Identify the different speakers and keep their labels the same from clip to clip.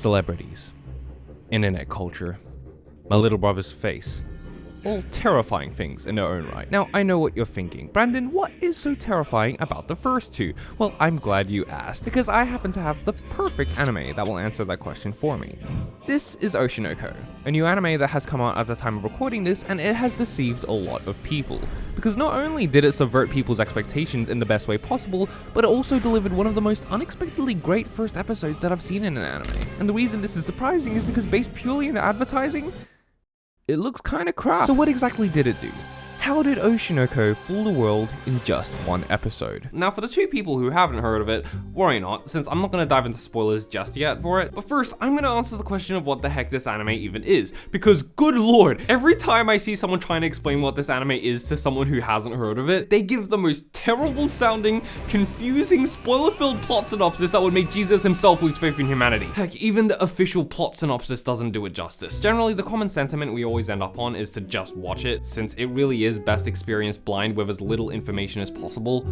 Speaker 1: celebrities, internet culture, my little brother's face. All terrifying things in their own right. Now, I know what you're thinking. Brandon, what is so terrifying about the first two? Well, I'm glad you asked, because I happen to have the perfect anime that will answer that question for me. This is Oshi No Ko, a new anime that has come out at the time of recording this, and it has deceived a lot of people. Because not only did it subvert people's expectations in the best way possible, but it also delivered one of the most unexpectedly great first episodes that I've seen in an anime. And the reason this is surprising is because based purely on advertising, it looks kinda crap. So what exactly did it do? How did Oshi No Ko fool the world in just one episode? Now for the two people who haven't heard of it, worry not, since I'm not gonna dive into spoilers just yet for it, but first I'm gonna answer the question of what the heck this anime even is, because good lord, every time I see someone trying to explain what this anime is to someone who hasn't heard of it, they give the most terrible sounding, confusing, spoiler-filled plot synopsis that would make Jesus himself lose faith in humanity. Heck, even the official plot synopsis doesn't do it justice. Generally, the common sentiment we always end up on is to just watch it, since it really is best experienced blind with as little information as possible,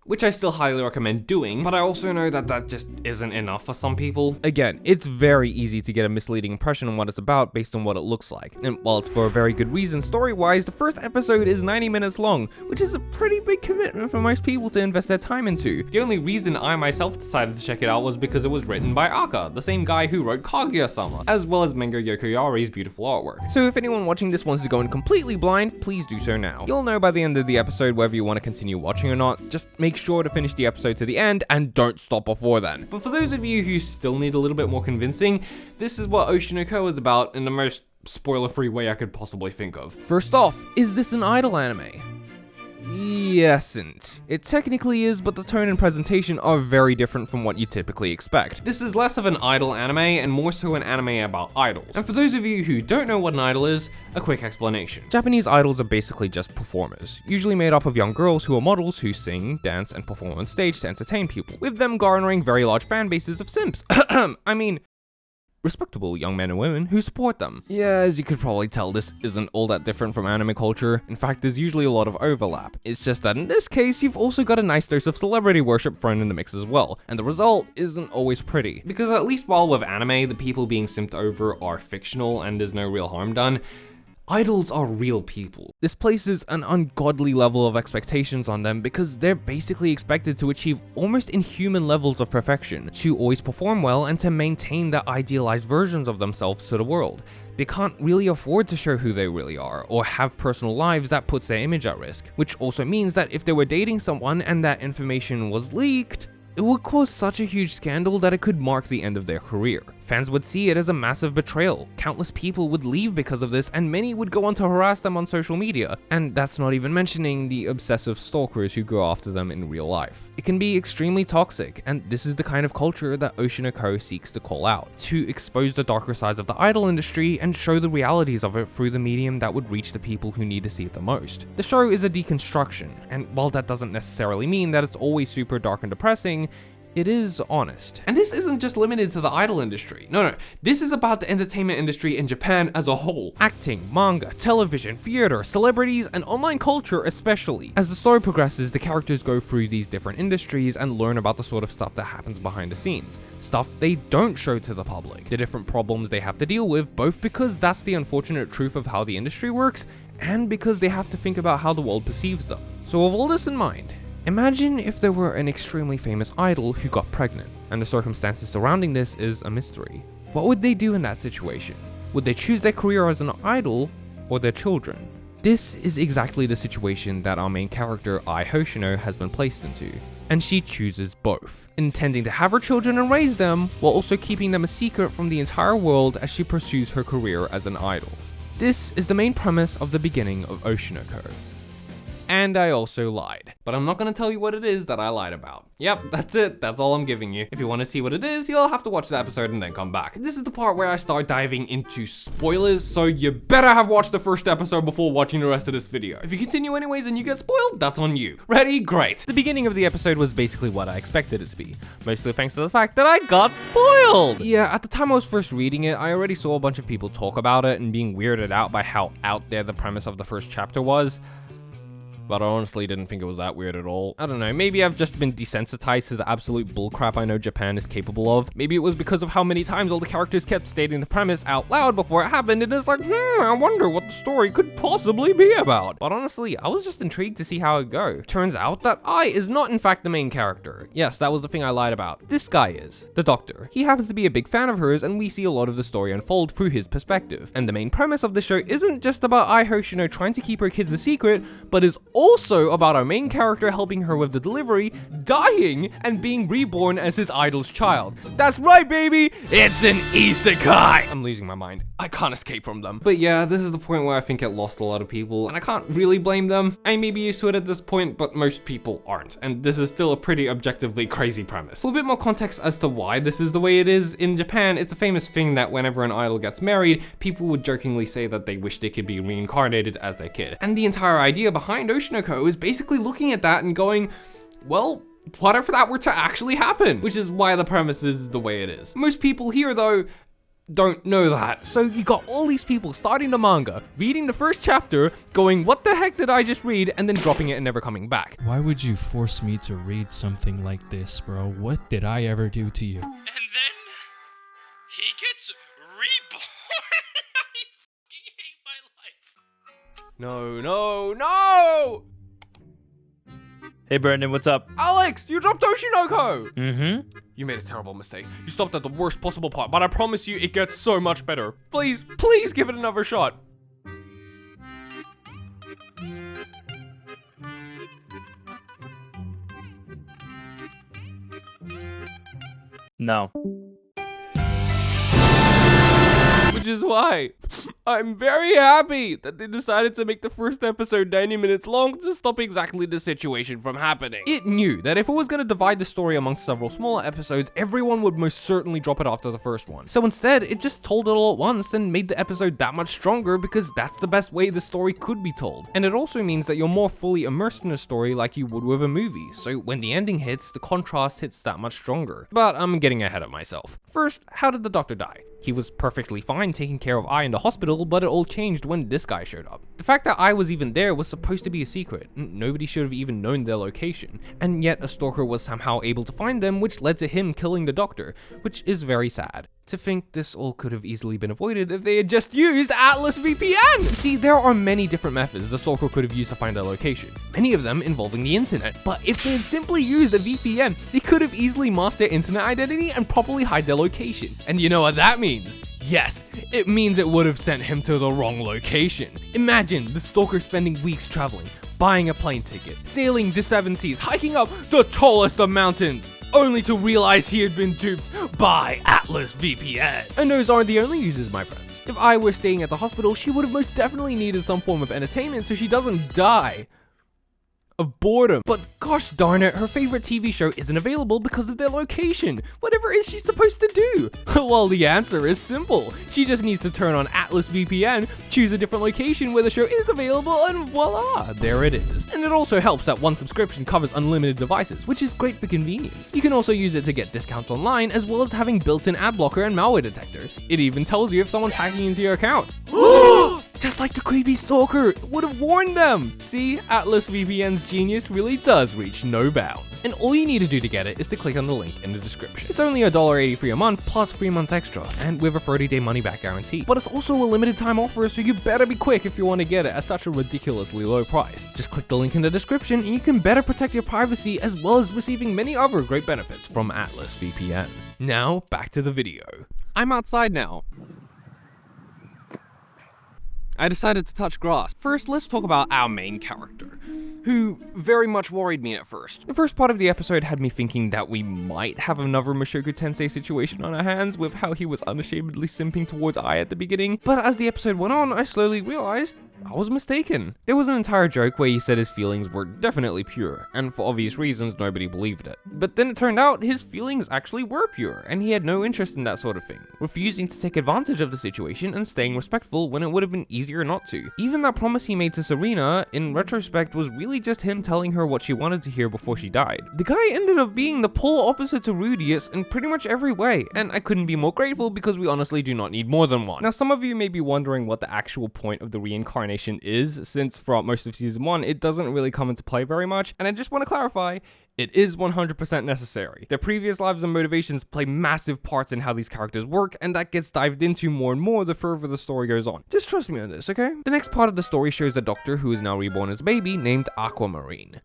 Speaker 1: which I still highly recommend doing, but I also know that that just isn't enough for some people. Again, it's very easy to get a misleading impression on what it's about based on what it looks like. And while it's for a very good reason story-wise, the first episode is 90 minutes long, which is a pretty big commitment for most people to invest their time into. The only reason I myself decided to check it out was because it was written by Aka, the same guy who wrote Kaguya-sama, as well as Mengo Yokoyari's beautiful artwork. So if anyone watching this wants to go in completely blind, please do so now. You'll know by the end of the episode whether you want to continue watching or not. Just make sure to finish the episode to the end and don't stop before then. But for those of you who still need a little bit more convincing, this is what Oshi No Ko is about in the most spoiler-free way I could possibly think of. First off, is this an idol anime? Yesn't. It technically is, but the tone and presentation are very different from what you typically expect. This is less of an idol anime and more so an anime about idols. And for those of you who don't know what an idol is, a quick explanation. Japanese idols are basically just performers, usually made up of young girls who are models who sing, dance, and perform on stage to entertain people, with them garnering very large fan bases of simps. I mean, respectable young men and women who support them. Yeah, as you could probably tell, this isn't all that different from anime culture. In fact, there's usually a lot of overlap. It's just that in this case, you've also got a nice dose of celebrity worship thrown in the mix as well, and the result isn't always pretty. Because at least while with anime, the people being simped over are fictional and there's no real harm done, idols are real people. This places an ungodly level of expectations on them because they're basically expected to achieve almost inhuman levels of perfection, to always perform well and to maintain their idealized versions of themselves to the world. They can't really afford to show who they really are, or have personal lives that puts their image at risk, which also means that if they were dating someone and that information was leaked, it would cause such a huge scandal that it could mark the end of their career. Fans would see it as a massive betrayal. Countless people would leave because of this, and many would go on to harass them on social media. And that's not even mentioning the obsessive stalkers who go after them in real life. It can be extremely toxic, and this is the kind of culture that Oshi No Ko seeks to call out, to expose the darker sides of the idol industry and show the realities of it through the medium that would reach the people who need to see it the most. The show is a deconstruction, and while that doesn't necessarily mean that it's always super dark and depressing, it is honest. And this isn't just limited to the idol industry. No, this is about the entertainment industry in Japan as a whole. Acting, manga, television, theater, celebrities, and online culture especially. As the story progresses, the characters go through these different industries and learn about the sort of stuff that happens behind the scenes. Stuff they don't show to the public. The different problems they have to deal with, both because that's the unfortunate truth of how the industry works, and because they have to think about how the world perceives them. So with all this in mind, imagine if there were an extremely famous idol who got pregnant, and the circumstances surrounding this is a mystery. What would they do in that situation? Would they choose their career as an idol, or their children? This is exactly the situation that our main character, Ai Hoshino, has been placed into, and she chooses both, intending to have her children and raise them, while also keeping them a secret from the entire world as she pursues her career as an idol. This is the main premise of the beginning of Oshi No Ko. And I also lied. But I'm not gonna tell you what it is that I lied about. Yep, that's it. That's all I'm giving you. If you want to see what it is, you'll have to watch the episode and then come back. This is the part where I start diving into spoilers, so you better have watched the first episode before watching the rest of this video. If you continue anyways and you get spoiled, that's on you. Ready? Great. The beginning of the episode was basically what I expected it to be, mostly thanks to the fact that I got spoiled. Yeah, at the time I was first reading it, I already saw a bunch of people talk about it and being weirded out by how out there the premise of the first chapter was. but I honestly didn't think it was that weird at all. I don't know, maybe I've just been desensitized to the absolute bullcrap I know Japan is capable of. Maybe it was because of how many times all the characters kept stating the premise out loud before it happened, and it's like, I wonder what the story could possibly be about. But honestly, I was just intrigued to see how it'd go. Turns out that I is not in fact the main character. Yes, that was the thing I lied about. This guy is. The Doctor. He happens to be a big fan of hers, and we see a lot of the story unfold through his perspective. And the main premise of the show isn't just about Ai Hoshino trying to keep her kids a secret, but is also about our main character helping her with the delivery, dying, and being reborn as his idol's child. That's right, baby! It's an isekai! I'm losing my mind. I can't escape from them. But yeah, this is the point where I think it lost a lot of people, and I can't really blame them. I may be used to it at this point, but most people aren't, and this is still a pretty objectively crazy premise. For a bit more context as to why this is the way it is, in Japan, it's a famous thing that whenever an idol gets married, people would jokingly say that they wish they could be reincarnated as their kid. And the entire idea behind Oshi No Ko is basically looking at that and going, well, what if that were to actually happen? Which is why the premise is the way it is. Most people here, though, don't know that. So you got all these people starting the manga, reading the first chapter, going, what the heck did I just read? And then dropping it and never coming back.
Speaker 2: Why would you force me to read something like this, bro? What did I ever do to you?
Speaker 3: And then he gets reborn. I fucking hate my life.
Speaker 1: No!
Speaker 4: Hey Brandon, what's up?
Speaker 1: Alex, you dropped Oshi No Ko!
Speaker 4: Mm-hmm.
Speaker 1: You made a terrible mistake. You stopped at the worst possible part, but I promise you it gets so much better. Please give it another shot.
Speaker 4: No.
Speaker 1: Which is why I'm very happy that they decided to make the first episode 90 minutes long to stop exactly this situation from happening. It knew that if it was going to divide the story amongst several smaller episodes, everyone would most certainly drop it after the first one. So instead, it just told it all at once and made the episode that much stronger because that's the best way the story could be told. And it also means that you're more fully immersed in a story like you would with a movie, so when the ending hits, the contrast hits that much stronger. But I'm getting ahead of myself. First, how did the Doctor die? He was perfectly fine taking care of Ai in the hospital, but it all changed when this guy showed up. The fact that Ai was even there was supposed to be a secret. Nobody should have even known their location. And yet a stalker was somehow able to find them, which led to him killing the Doctor, which is very sad. To think this all could have easily been avoided if they had just used Atlas VPN! See, there are many different methods the stalker could have used to find their location, many of them involving the internet. But if they had simply used a VPN, they could have easily masked their internet identity and properly hide their location. And you know what that means? Yes, it means it would have sent him to the wrong location. Imagine the stalker spending weeks traveling, buying a plane ticket, sailing the 7 seas, hiking up the tallest of mountains, only to realize he had been duped by Atlas VPN. And those aren't the only users, my friends. If I were staying at the hospital, she would have most definitely needed some form of entertainment so she doesn't die of boredom. But gosh darn it, her favorite TV show isn't available because of their location. Whatever is she supposed to do? Well, the answer is simple. She just needs to turn on Atlas VPN, choose a different location where the show is available, and voila, there it is. And it also helps that one subscription covers unlimited devices, which is great for convenience. You can also use it to get discounts online, as well as having built-in ad blocker and malware detector. It even tells you if someone's hacking into your account. Just like the creepy stalker, it would have warned them. See, Atlas VPN's genius really does reach no bounds. And all you need to do to get it is to click on the link in the description. It's only $1.83 a month plus 3 months extra, and with a 30-day money-back guarantee. But it's also a limited time offer, so you better be quick if you want to get it at such a ridiculously low price. Just click the link in the description and you can better protect your privacy as well as receiving many other great benefits from Atlas VPN. Now, back to the video. I'm outside now. I decided to touch grass. First, let's talk about our main character, who very much worried me at first. The first part of the episode had me thinking that we might have another Mushoku Tensei situation on our hands with how he was unashamedly simping towards Ai at the beginning, but as the episode went on, I slowly realized I was mistaken. There was an entire joke where he said his feelings were definitely pure, and for obvious reasons, nobody believed it. But then it turned out his feelings actually were pure, and he had no interest in that sort of thing, refusing to take advantage of the situation and staying respectful when it would have been easier not to. Even that promise he made to Serena, in retrospect, was really just him telling her what she wanted to hear before she died. The guy ended up being the polar opposite to Rudius in pretty much every way, and I couldn't be more grateful because we honestly do not need more than one. Now, some of you may be wondering what the actual point of the reincarnation animation is, since throughout most of season 1, it doesn't really come into play very much, and I just want to clarify, it is 100% necessary. Their previous lives and motivations play massive parts in how these characters work, and that gets dived into more and more the further the story goes on. Just trust me on this, okay? The next part of the story shows the Doctor, who is now reborn as a baby, named Aquamarine.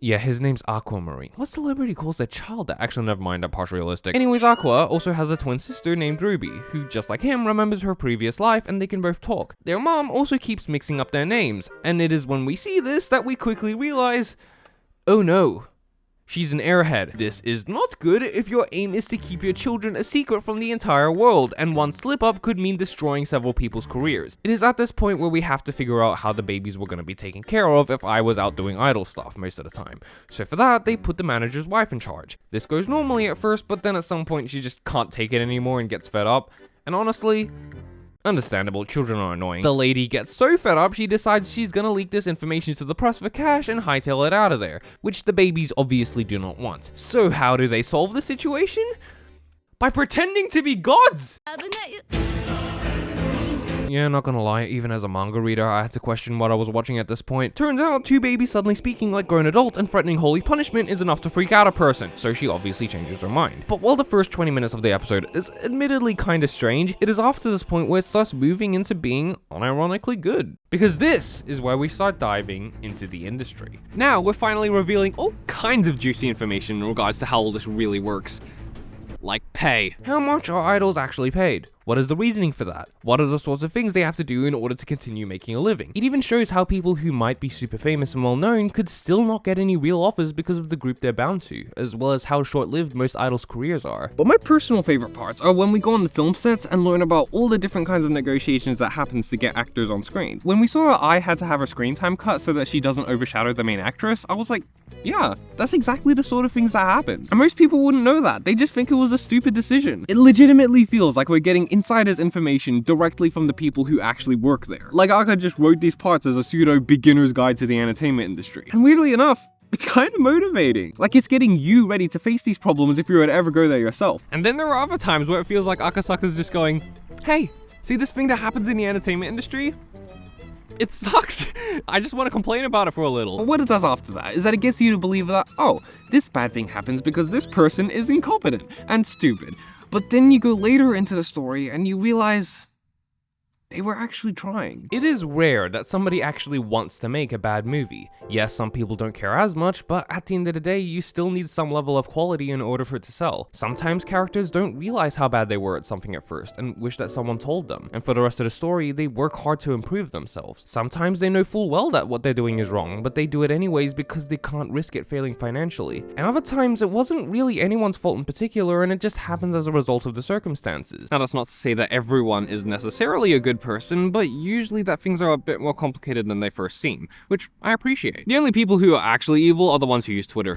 Speaker 1: Yeah, his name's Aquamarine. What celebrity calls their child that? Actually, never mind, I'm partially realistic. Anyways, Aqua also has a twin sister named Ruby, who, just like him, remembers her previous life and they can both talk. Their mom also keeps mixing up their names, and it is when we see this that we quickly realize, oh no, she's an airhead. This is not good if your aim is to keep your children a secret from the entire world, and one slip up could mean destroying several people's careers. It is at this point where we have to figure out how the babies were going to be taken care of if I was out doing idol stuff most of the time. So for that, they put the manager's wife in charge. This goes normally at first, but then at some point she just can't take it anymore and gets fed up. And honestly, understandable, children are annoying. The lady gets so fed up, she decides she's gonna leak this information to the press for cash and hightail it out of there, which the babies obviously do not want. So how do they solve the situation? By pretending to be gods! Yeah, not gonna lie, even as a manga reader, I had to question what I was watching at this point. Turns out, two babies suddenly speaking like grown adults and threatening holy punishment is enough to freak out a person, so she obviously changes her mind. But while the first 20 minutes of the episode is admittedly kinda strange, it is after this point where it starts moving into being unironically good. Because this is where we start diving into the industry. Now, we're finally revealing all kinds of juicy information in regards to how all this really works. Like pay. How much are idols actually paid? What is the reasoning for that? What are the sorts of things they have to do in order to continue making a living? It even shows how people who might be super famous and well known could still not get any real offers because of the group they're bound to, as well as how short-lived most idols' careers are. But my personal favorite parts are when we go on the film sets and learn about all the different kinds of negotiations that happens to get actors on screen. When we saw her Ai had to have her screen time cut so that she doesn't overshadow the main actress, I was like, yeah, that's exactly the sort of things that happen. And most people wouldn't know that. They just think it was a stupid decision. It legitimately feels like we're getting insiders information directly from the people who actually work there. Like Aka just wrote these parts as a pseudo beginner's guide to the entertainment industry. And weirdly enough, it's kind of motivating. Like, it's getting you ready to face these problems if you were to ever go there yourself. And then there are other times where it feels like Akasaka's just going, hey, see this thing that happens in the entertainment industry? It sucks. I just want to complain about it for a little. But what it does after that is that it gets you to believe that, oh, this bad thing happens because this person is incompetent and stupid. But then you go later into the story and you realize they were actually trying. It is rare that somebody actually wants to make a bad movie. Yes, some people don't care as much, but at the end of the day, you still need some level of quality in order for it to sell. Sometimes characters don't realize how bad they were at something at first and wish that someone told them. And for the rest of the story, they work hard to improve themselves. Sometimes they know full well that what they're doing is wrong, but they do it anyways because they can't risk it failing financially. And other times, it wasn't really anyone's fault in particular, and it just happens as a result of the circumstances. Now, that's not to say that everyone is necessarily a good person, but usually that things are a bit more complicated than they first seem, which I appreciate. The only people who are actually evil are the ones who use Twitter.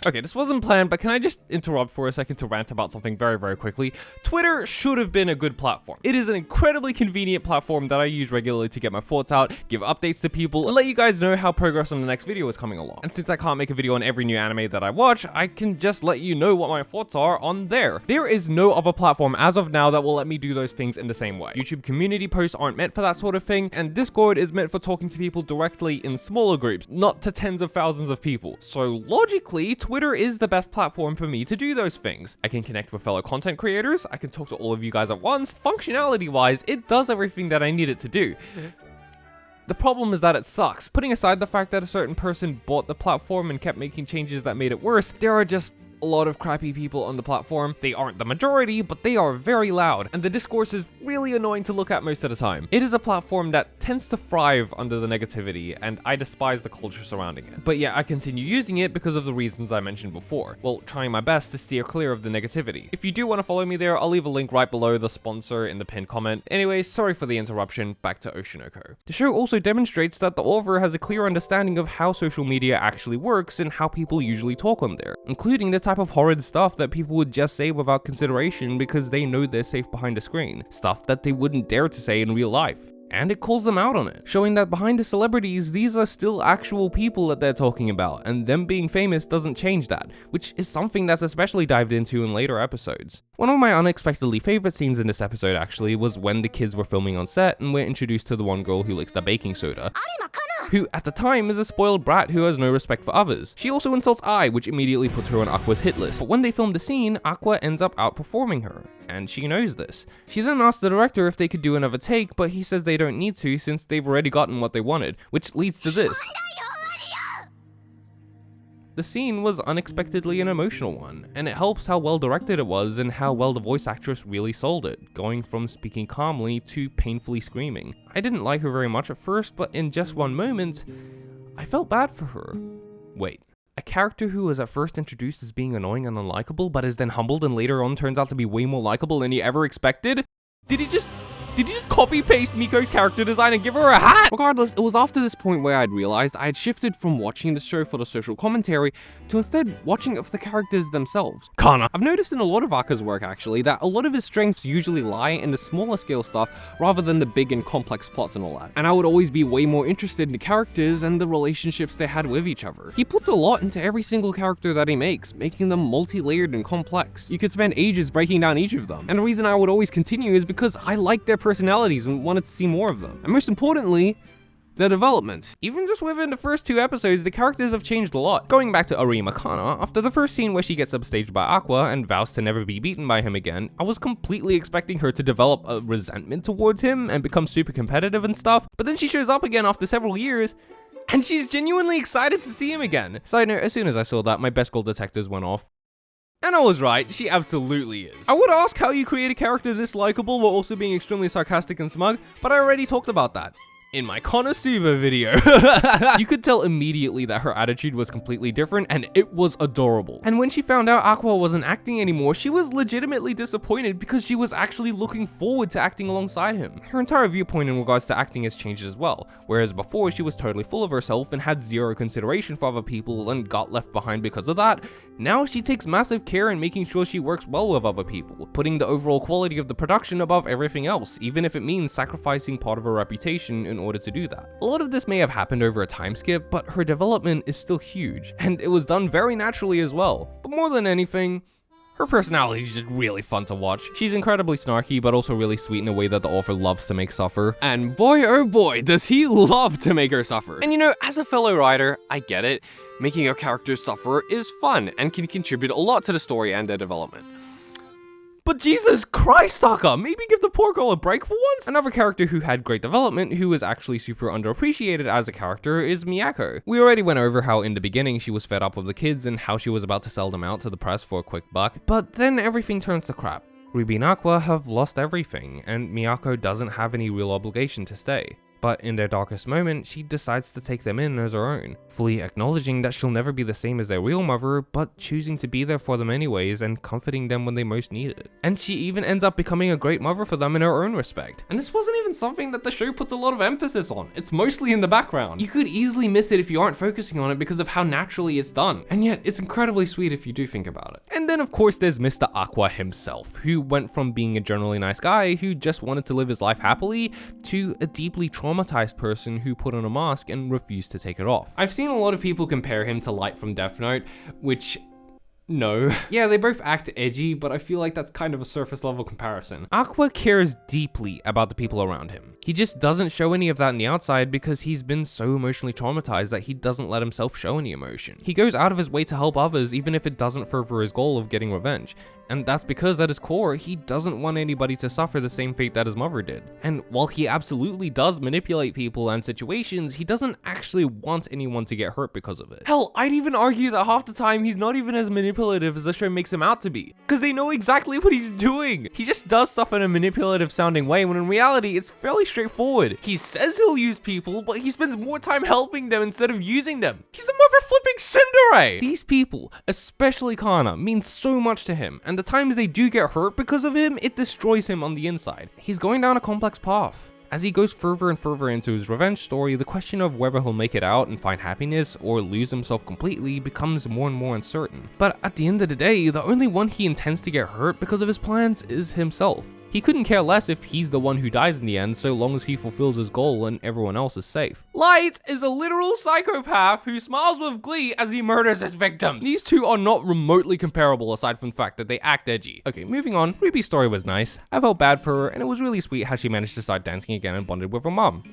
Speaker 1: Okay, this wasn't planned, but can I just interrupt for a second to rant about something very, very quickly? Twitter should have been a good platform. It is an incredibly convenient platform that I use regularly to get my thoughts out, give updates to people, and let you guys know how progress on the next video is coming along. And since I can't make a video on every new anime that I watch, I can just let you know what my thoughts are on there. There is no other platform as of now that will let me do those things in the same way. YouTube community posts aren't meant for that sort of thing, and Discord is meant for talking to people directly in smaller groups, not to tens of thousands of people. So logically, Twitter is the best platform for me to do those things. I can connect with fellow content creators, I can talk to all of you guys at once. Functionality-wise, it does everything that I need it to do. The problem is that it sucks. Putting aside the fact that a certain person bought the platform and kept making changes that made it worse, there are just a lot of crappy people on the platform. They aren't the majority, but they are very loud, and the discourse is really annoying to look at most of the time. It is a platform that tends to thrive under the negativity, and I despise the culture surrounding it. But yeah, I continue using it because of the reasons I mentioned before, while trying my best to steer clear of the negativity. If you do want to follow me there, I'll leave a link right below the sponsor in the pinned comment. Anyway, sorry for the interruption, back to Oshi No Ko. The show also demonstrates that the author has a clear understanding of how social media actually works and how people usually talk on there, including the type of horrid stuff that people would just say without consideration because they know they're safe behind a screen. Stuff that they wouldn't dare to say in real life. And it calls them out on it, showing that behind the celebrities, these are still actual people that they're talking about, and them being famous doesn't change that, which is something that's especially dived into in later episodes. One of my unexpectedly favorite scenes in this episode actually was when the kids were filming on set and we're introduced to the one girl who licks the baking soda, who at the time is a spoiled brat who has no respect for others. She also insults Ai, which immediately puts her on Aqua's hit list, but when they film the scene, Aqua ends up outperforming her, and she knows this. She then asks the director if they could do another take, but he says they don't need to since they've already gotten what they wanted, which leads to this. The scene was unexpectedly an emotional one, and it helps how well directed it was and how well the voice actress really sold it, going from speaking calmly to painfully screaming. I didn't like her very much at first, but in just one moment, I felt bad for her. Wait, a character who was at first introduced as being annoying and unlikable, but is then humbled and later on turns out to be way more likable than you ever expected? Did he just copy-paste Miko's character design and give her a hat? Regardless, it was after this point where I'd realized I had shifted from watching the show for the social commentary to instead watching it for the characters themselves. Kana. I've noticed in a lot of Aka's work actually that a lot of his strengths usually lie in the smaller scale stuff rather than the big and complex plots and all that. And I would always be way more interested in the characters and the relationships they had with each other. He puts a lot into every single character that he makes, making them multi-layered and complex. You could spend ages breaking down each of them. And the reason I would always continue is because I like their personalities and wanted to see more of them. And most importantly, their development. Even just within the first 2 episodes, the characters have changed a lot. Going back to Arima Kana, after the first scene where she gets upstaged by Aqua and vows to never be beaten by him again, I was completely expecting her to develop a resentment towards him and become super competitive and stuff, but then she shows up again after several years, and she's genuinely excited to see him again. Side note, as soon as I saw that, my best gold detectors went off. And I was right, she absolutely is. I would ask how you create a character this likable while also being extremely sarcastic and smug, but I already talked about that in my Konosuba video. You could tell immediately that her attitude was completely different and it was adorable. And when she found out Aqua wasn't acting anymore, she was legitimately disappointed because she was actually looking forward to acting alongside him. Her entire viewpoint in regards to acting has changed as well, whereas before she was totally full of herself and had zero consideration for other people and got left behind because of that. Now she takes massive care in making sure she works well with other people, putting the overall quality of the production above everything else, even if it means sacrificing part of her reputation in order to do that. A lot of this may have happened over a time skip, but her development is still huge, and it was done very naturally as well. But more than anything, her personality is just really fun to watch. She's incredibly snarky, but also really sweet in a way that the author loves to make suffer. And boy, oh boy, does he love to make her suffer. And you know, as a fellow writer, I get it. Making your characters suffer is fun and can contribute a lot to the story and their development. But Jesus Christ, Taka, maybe give the poor girl a break for once? Another character who had great development, who was actually super underappreciated as a character, is Miyako. We already went over how in the beginning she was fed up with the kids and how she was about to sell them out to the press for a quick buck, but then everything turns to crap. Ruby and Aqua have lost everything, and Miyako doesn't have any real obligation to stay. But in their darkest moment, she decides to take them in as her own, fully acknowledging that she'll never be the same as their real mother, but choosing to be there for them anyways and comforting them when they most need it. And she even ends up becoming a great mother for them in her own respect. And this wasn't even something that the show puts a lot of emphasis on. It's mostly in the background. You could easily miss it if you aren't focusing on it because of how naturally it's done. And yet, it's incredibly sweet if you do think about it. And then of course there's Mr. Aqua himself, who went from being a generally nice guy who just wanted to live his life happily to a deeply traumatized person who put on a mask and refused to take it off. I've seen a lot of people compare him to Light from Death Note, which no. Yeah, they both act edgy, but I feel like that's kind of a surface level comparison. Aqua cares deeply about the people around him. He just doesn't show any of that in the outside because he's been so emotionally traumatized that he doesn't let himself show any emotion. He goes out of his way to help others even if it doesn't further his goal of getting revenge. And that's because at his core, he doesn't want anybody to suffer the same fate that his mother did. And while he absolutely does manipulate people and situations, he doesn't actually want anyone to get hurt because of it. Hell, I'd even argue that half the time he's not even as manipulative as the show makes him out to be, because they know exactly what he's doing. He just does stuff in a manipulative sounding way when in reality it's fairly straightforward. He says he'll use people, but he spends more time helping them instead of using them. He's a mother flipping tsundere! These people, especially Kana, mean so much to him, and the times they do get hurt because of him, it destroys him on the inside. He's going down a complex path. As he goes further and further into his revenge story, the question of whether he'll make it out and find happiness or lose himself completely becomes more and more uncertain. But at the end of the day, the only one he intends to get hurt because of his plans is himself. He couldn't care less if he's the one who dies in the end, so long as he fulfills his goal and everyone else is safe. Light is a literal psychopath who smiles with glee as he murders his victims. These two are not remotely comparable aside from the fact that they act edgy. Okay, moving on. Ruby's story was nice. I felt bad for her, and it was really sweet how she managed to start dancing again and bonded with her mom.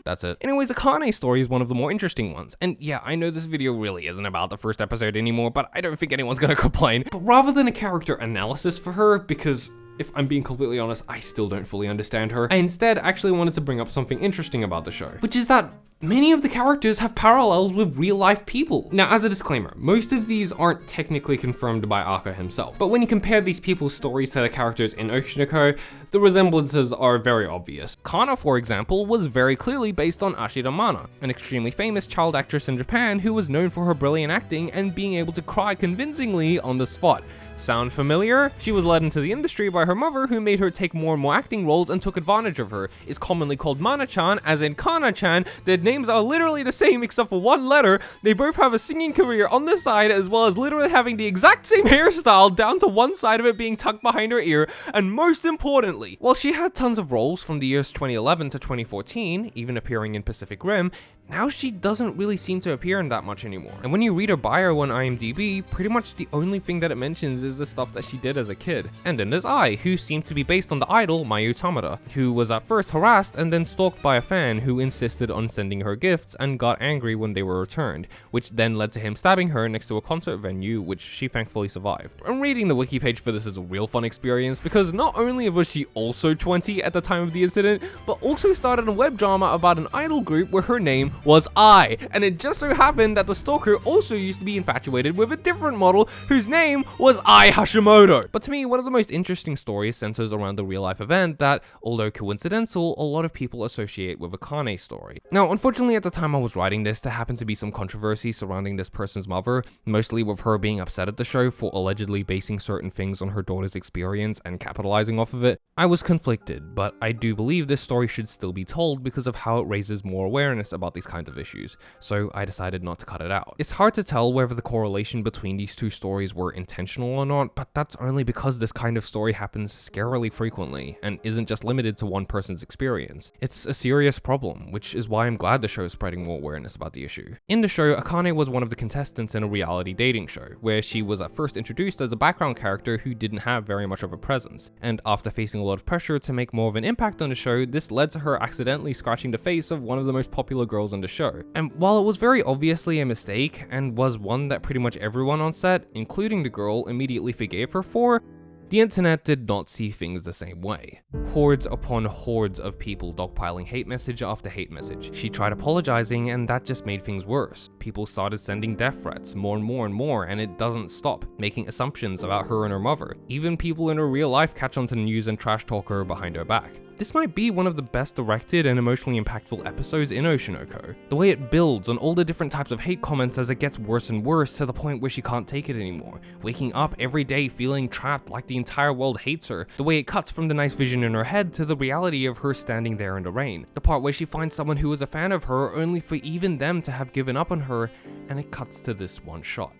Speaker 1: That's it. Anyways, Akane's story is one of the more interesting ones. And yeah, I know this video really isn't about the first episode anymore, but I don't think anyone's gonna complain. But rather than a character analysis for her, because if I'm being completely honest, I still don't fully understand her, I instead actually wanted to bring up something interesting about the show, which is that many of the characters have parallels with real life people. Now, as a disclaimer, most of these aren't technically confirmed by Aka himself, but when you compare these people's stories to the characters in Oshi No Ko, the resemblances are very obvious. Kana, for example, was very clearly based on Ashita Mana, an extremely famous child actress in Japan who was known for her brilliant acting and being able to cry convincingly on the spot. Sound familiar? She was led into the industry by her mother, who made her take more and more acting roles and took advantage of her. Is commonly called Mana-chan, as in Kana-chan. Their names are literally the same except for one letter. They both have a singing career on the side, as well as literally having the exact same hairstyle, down to one side of it being tucked behind her ear. And most importantly, while she had tons of roles from the years 2011 to 2014, even appearing in Pacific Rim, now she doesn't really seem to appear in that much anymore. And when you read her bio on IMDb, pretty much the only thing that it mentions is the stuff that she did as a kid. And then there's Ai, who seemed to be based on the idol Mayu Tamada, who was at first harassed and then stalked by a fan who insisted on sending her gifts and got angry when they were returned, which then led to him stabbing her next to a concert venue, which she thankfully survived. And reading the wiki page for this is a real fun experience, because not only was she also 20 at the time of the incident, but also started a web drama about an idol group where her name was Ai, and it just so happened that the stalker also used to be infatuated with a different model whose name was Ai Hashimoto. But to me, one of the most interesting stories centers around the real life event that, although coincidental, a lot of people associate with Akane's story. Now, unfortunately at the time I was writing this, there happened to be some controversy surrounding this person's mother, mostly with her being upset at the show for allegedly basing certain things on her daughter's experience and capitalizing off of it. I was conflicted, but I do believe this story should still be told because of how it raises more awareness about these kinds of issues, so I decided not to cut it out. It's hard to tell whether the correlation between these two stories were intentional or not, but that's only because this kind of story happens scarily frequently and isn't just limited to one person's experience. It's a serious problem, which is why I'm glad the show is spreading more awareness about the issue. In the show, Akane was one of the contestants in a reality dating show, where she was at first introduced as a background character who didn't have very much of a presence, and after facing a lot of pressure to make more of an impact on the show, this led to her accidentally scratching the face of one of the most popular girls on the show. And while it was very obviously a mistake, and was one that pretty much everyone on set, including the girl, immediately forgave her for, the internet did not see things the same way. Hordes upon hordes of people dogpiling hate message after hate message. She tried apologizing and that just made things worse. People started sending death threats more and more, and it doesn't stop, making assumptions about her and her mother. Even people in her real life catch on to the news and trash talk her behind her back. This might be one of the best directed and emotionally impactful episodes in Oshi No Ko. The way it builds on all the different types of hate comments as it gets worse and worse to the point where she can't take it anymore, waking up every day feeling trapped like the entire world hates her. The way it cuts from the nice vision in her head to the reality of her standing there in the rain. The part where she finds someone who is a fan of her only for even them to have given up on her, and it cuts to this one shot.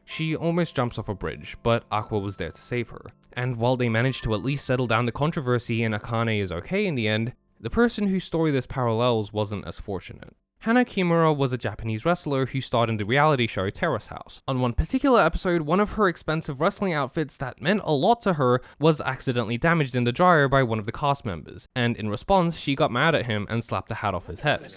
Speaker 1: She almost jumps off a bridge, but Aqua was there to save her. And while they managed to at least settle down the controversy and Akane is okay in the end, the person whose story this parallels wasn't as fortunate. Hana Kimura was a Japanese wrestler who starred in the reality show Terrace House. On one particular episode, one of her expensive wrestling outfits that meant a lot to her was accidentally damaged in the dryer by one of the cast members, and in response, she got mad at him and slapped the hat off his head.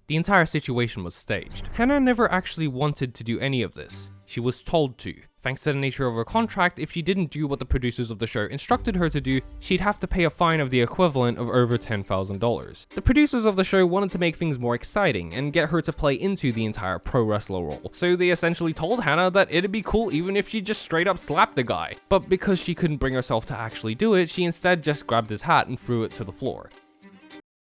Speaker 1: The entire situation was staged. Hana never actually wanted to do any of this. She was told to. Thanks to the nature of her contract, if she didn't do what the producers of the show instructed her to do, she'd have to pay a fine of the equivalent of over $10,000. The producers of the show wanted to make things more exciting and get her to play into the entire pro wrestler role, so they essentially told Hana that it'd be cool even if she just straight up slapped the guy. But because she couldn't bring herself to actually do it, she instead just grabbed his hat and threw it to the floor.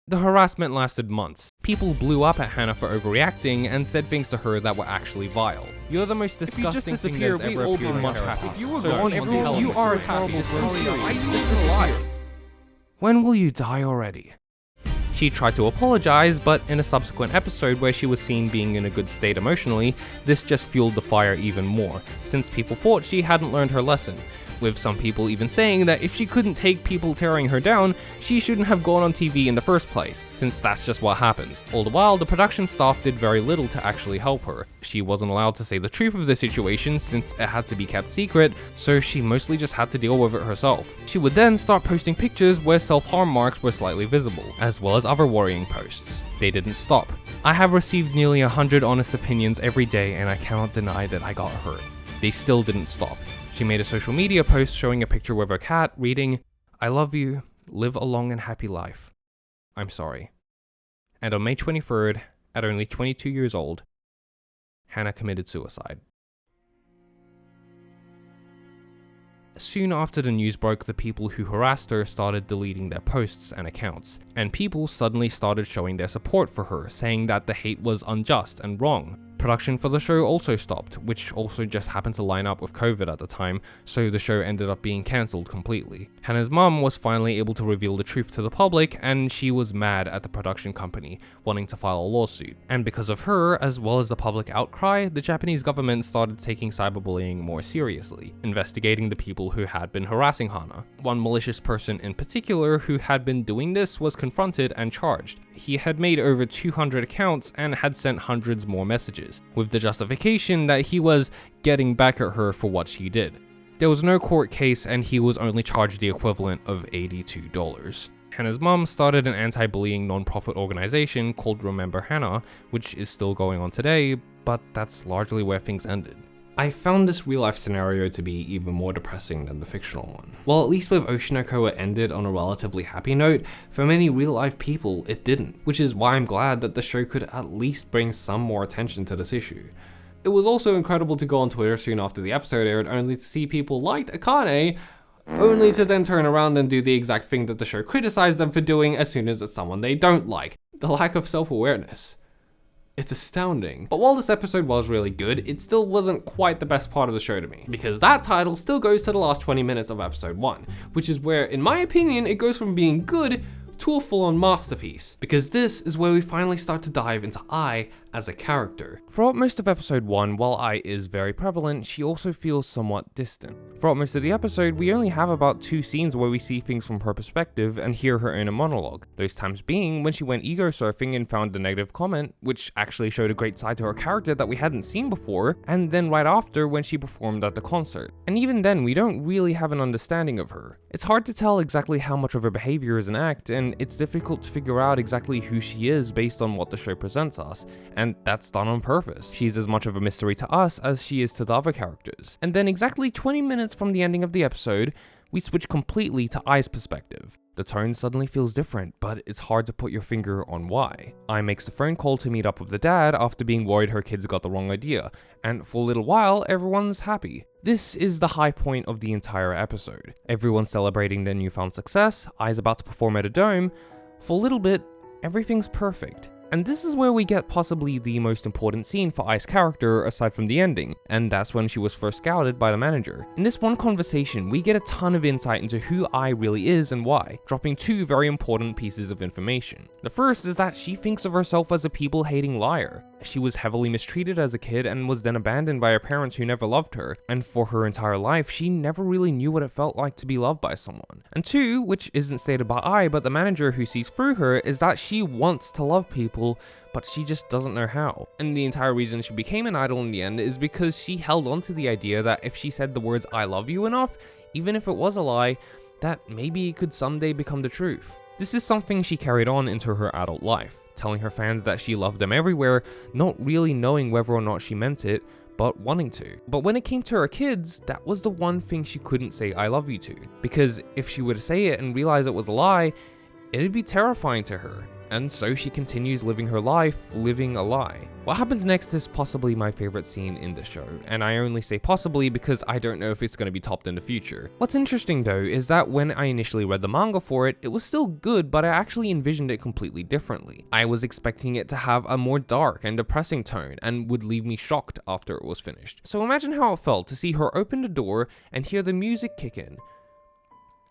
Speaker 1: The harassment lasted months. People blew up at Hana for overreacting and said things to her that were actually vile. You're the most disgusting thing that's ever appeared much happy. You were gone, everyone. You are a terrible person. When will you die already? She tried to apologize, but in a subsequent episode where she was seen being in a good state emotionally, this just fueled the fire even more, since people thought she hadn't learned her lesson, with some people even saying that if she couldn't take people tearing her down, she shouldn't have gone on TV in the first place, since that's just what happens. All the while, the production staff did very little to actually help her. She wasn't allowed to say the truth of the situation since it had to be kept secret, so she mostly just had to deal with it herself. She would then start posting pictures where self-harm marks were slightly visible, as well as other worrying posts. They didn't stop. I have received nearly 100 honest opinions every day, and I cannot deny that I got hurt. They still didn't stop. She made a social media post showing a picture with her cat, reading, "I love you, live a long and happy life. I'm sorry." And on May 23rd, at only 22 years old, Hannah committed suicide. Soon after the news broke, the people who harassed her started deleting their posts and accounts, and people suddenly started showing their support for her, saying that the hate was unjust and wrong. Production for the show also stopped, which also just happened to line up with COVID at the time, so the show ended up being cancelled completely. Hannah's mum was finally able to reveal the truth to the public, and she was mad at the production company, wanting to file a lawsuit. And because of her, as well as the public outcry, the Japanese government started taking cyberbullying more seriously, investigating the people who had been harassing Hannah. One malicious person in particular who had been doing this was confronted and charged. He had made over 200 accounts and had sent hundreds more messages, with the justification that he was getting back at her for what she did. There was no court case and he was only charged the equivalent of $82. Hannah's mum started an anti-bullying non-profit organization called Remember Hannah, which is still going on today, but that's largely where things ended. I found this real-life scenario to be even more depressing than the fictional one. While at least with Oshi No Ko it ended on a relatively happy note, for many real-life people it didn't, which is why I'm glad that the show could at least bring some more attention to this issue. It was also incredible to go on Twitter soon after the episode aired only to see people liked Akane, only to then turn around and do the exact thing that the show criticized them for doing as soon as it's someone they don't like. The lack of self-awareness. It's astounding. But while this episode was really good, it still wasn't quite the best part of the show to me, because that title still goes to the last 20 minutes of episode 1, which is where, in my opinion, it goes from being good to a full-on masterpiece, because this is where we finally start to dive into Ai as a character. Throughout most of episode 1, while Ai is very prevalent, she also feels somewhat distant. Throughout most of the episode, we only have about 2 scenes where we see things from her perspective and hear her inner monologue. Those times being when she went ego surfing and found a negative comment, which actually showed a great side to her character that we hadn't seen before, and then right after when she performed at the concert. And even then, we don't really have an understanding of her. It's hard to tell exactly how much of her behavior is an act, and it's difficult to figure out exactly who she is based on what the show presents us, and that's done on purpose. She's as much of a mystery to us as she is to the other characters. And then exactly 20 minutes from the ending of the episode, we switch completely to Ai's perspective. The tone suddenly feels different, but it's hard to put your finger on why. Ai makes the phone call to meet up with the dad after being worried her kids got the wrong idea, and for a little while, everyone's happy. This is the high point of the entire episode. Everyone's celebrating their newfound success, Ai's about to perform at a dome. For a little bit, everything's perfect. And this is where we get possibly the most important scene for Ai's character aside from the ending, and that's when she was first scouted by the manager. In this one conversation, we get a ton of insight into who Ai really is and why, dropping 2 very important pieces of information. The first is that she thinks of herself as a people-hating liar. She was heavily mistreated as a kid and was then abandoned by her parents who never loved her, and for her entire life, she never really knew what it felt like to be loved by someone. And 2, which isn't stated by Ai but the manager who sees through her, is that she wants to love people, but she just doesn't know how. And the entire reason she became an idol in the end is because she held on to the idea that if she said the words "I love you" enough, even if it was a lie, that maybe it could someday become the truth. This is something she carried on into her adult life, telling her fans that she loved them everywhere, not really knowing whether or not she meant it, but wanting to. But when it came to her kids, that was the one thing she couldn't say "I love you" to, because if she were to say it and realize it was a lie, it'd be terrifying to her. And so she continues living her life, living a lie. What happens next is possibly my favorite scene in the show, and I only say possibly because I don't know if it's going to be topped in the future. What's interesting though is that when I initially read the manga for it, it was still good, but I actually envisioned it completely differently. I was expecting it to have a more dark and depressing tone, and would leave me shocked after it was finished. So imagine how it felt to see her open the door and hear the music kick in.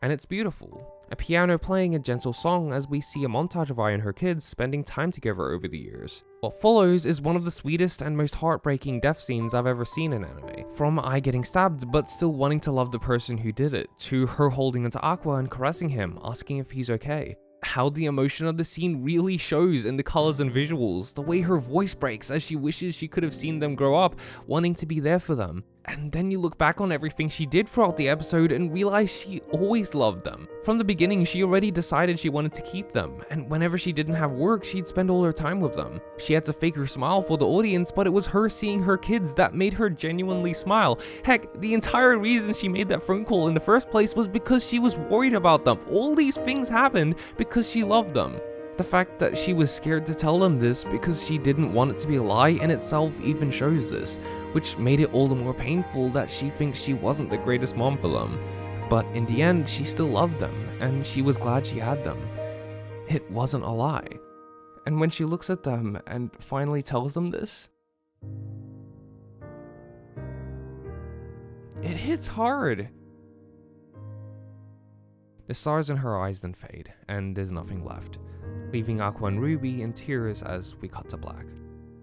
Speaker 1: And it's beautiful. A piano playing a gentle song as we see a montage of Ai and her kids spending time together over the years. What follows is one of the sweetest and most heartbreaking death scenes I've ever seen in anime. From Ai getting stabbed but still wanting to love the person who did it, to her holding onto Aqua and caressing him, asking if he's okay. How the emotion of the scene really shows in the colors and visuals, the way her voice breaks as she wishes she could have seen them grow up, wanting to be there for them. And then you look back on everything she did throughout the episode and realize she always loved them. From the beginning, she already decided she wanted to keep them, and whenever she didn't have work, she'd spend all her time with them. She had to fake her smile for the audience, but it was her seeing her kids that made her genuinely smile. Heck, the entire reason she made that phone call in the first place was because she was worried about them. All these things happened because she loved them. The fact that she was scared to tell them this because she didn't want it to be a lie in itself even shows this, which made it all the more painful that she thinks she wasn't the greatest mom for them. But in the end, she still loved them, and she was glad she had them. It wasn't a lie. And when she looks at them and finally tells them this, it hits hard. The stars in her eyes then fade, and there's nothing left, leaving Aqua and Ruby in tears as we cut to black.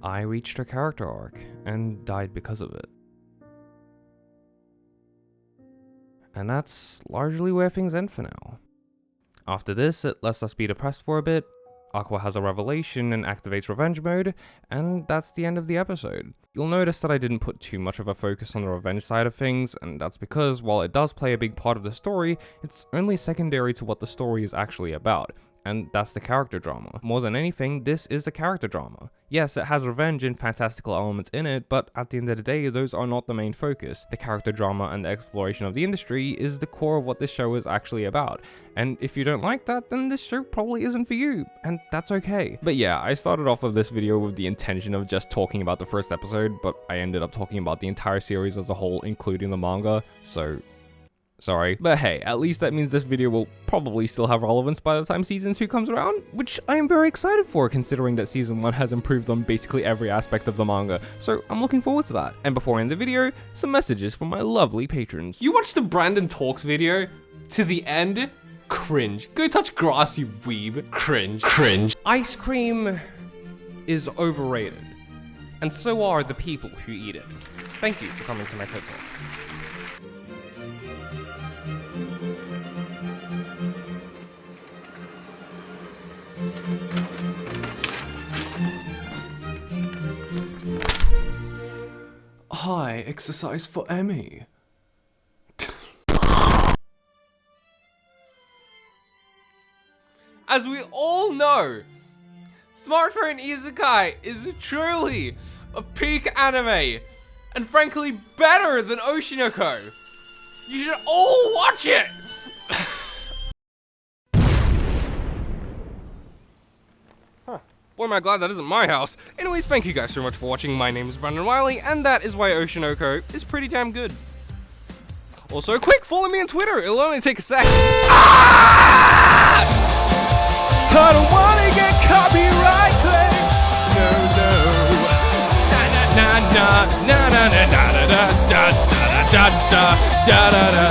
Speaker 1: Ai reached her character arc, and died because of it. And that's largely where things end for now. After this, it lets us be depressed for a bit, Aqua has a revelation and activates revenge mode, and that's the end of the episode. You'll notice that I didn't put too much of a focus on the revenge side of things, and that's because while it does play a big part of the story, it's only secondary to what the story is actually about. And that's the character drama. More than anything, this is a character drama. Yes, it has revenge and fantastical elements in it, but at the end of the day, those are not the main focus. The character drama and the exploration of the industry is the core of what this show is actually about. And if you don't like that, then this show probably isn't for you, and that's okay. But yeah, I started off of this video with the intention of just talking about the first episode, but I ended up talking about the entire series as a whole, including the manga, so sorry. But hey, at least that means this video will probably still have relevance by the time season 2 comes around, which I am very excited for considering that season 1 has improved on basically every aspect of the manga, so I'm looking forward to that. And before I end the video, some messages from my lovely patrons.
Speaker 3: You watched the Brandon Talks video to the end? Cringe. Go touch grass, you weeb. Cringe. Cringe.
Speaker 1: Ice cream is overrated, and so are the people who eat it. Thank you for coming to my TED Talk.
Speaker 3: Hi, exercise for Emmy.
Speaker 1: As we all know, Smartphone Isekai is truly a peak anime, and frankly better than Oshi No Ko. You should all watch it! Boy, am I glad that isn't my house. Anyways, thank you guys so much for watching. My name is Brandon Wiley, and that is why Oshi No Ko is pretty damn good. Also, quick, follow me on Twitter. It'll only take a sec. I don't wanna get copyright claim. No, no. Na na na na na na na da da da da da da da da.